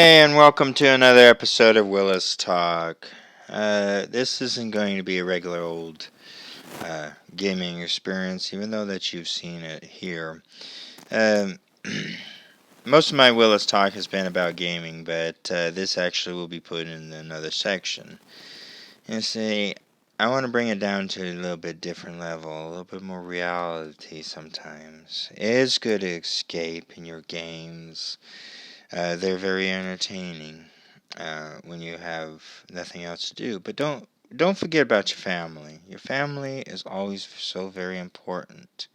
Hey, and welcome to another episode of Willis Talk. This isn't going to be a regular old gaming experience, even though that you've seen it here. Um, Most of my Willis Talk has been about gaming, but this actually will be put in another section. You see, I want to bring it down to a little bit different level, a little bit more reality sometimes. It is good to escape in your games. They're very entertaining when you have nothing else to do. But don't forget about your family. Your family is always so very important.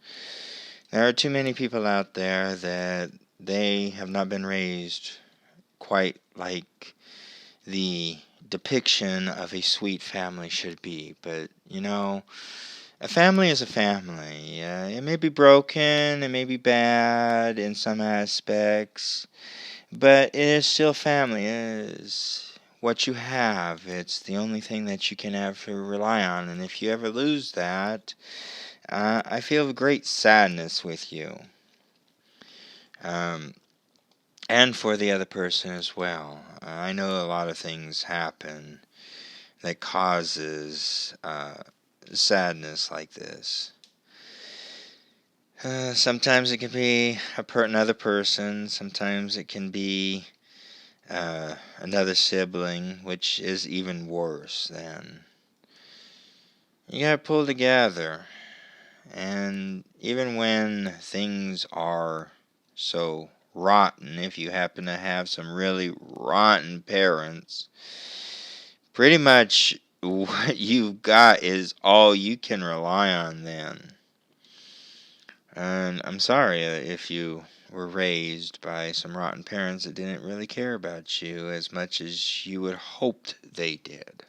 There are too many people out there that they have not been raised quite like the depiction of a sweet family should be. But a family is a family. It may be broken, it may be bad in some aspects. But it is still family. It is what you have. It's the only thing that you can ever rely on. And if you ever lose that, I feel great sadness with you. Um, and for the other person as well. I know a lot of things happen that causes sadness like this. Sometimes it can be another person. Sometimes it can be another sibling, which is even worse. Then you gotta pull together, and even when things are so rotten, if you happen to have some really rotten parents, pretty much what you've got is all you can rely on then. And I'm sorry if you were raised by some rotten parents that didn't really care about you as much as you would hoped they did.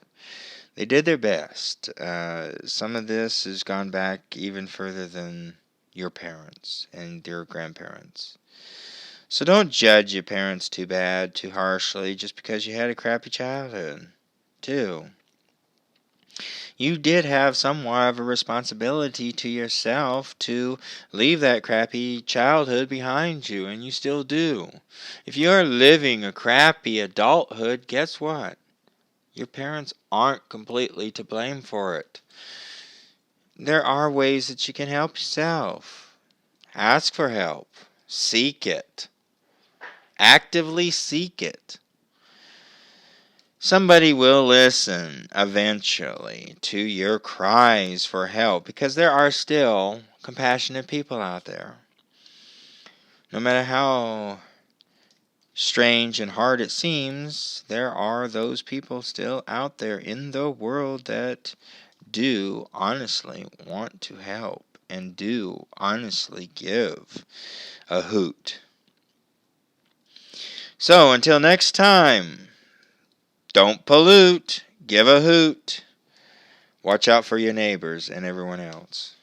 They did their best. Some of this has gone back even further than your parents and your grandparents. So don't judge your parents too bad, too harshly, just because you had a crappy childhood, too. You did have somewhat of a responsibility to yourself to leave that crappy childhood behind you, and you still do. If you're living a crappy adulthood, guess what? Your parents aren't completely to blame for it. There are ways that you can help yourself. Ask for help. Seek it. Actively seek it. Somebody will listen eventually to your cries for help because there are still compassionate people out there. No matter how strange and hard it seems, there are those people still out there in the world that do honestly want to help and do honestly give a hoot. So until next time, don't pollute, give a hoot. Watch out for your neighbors and everyone else.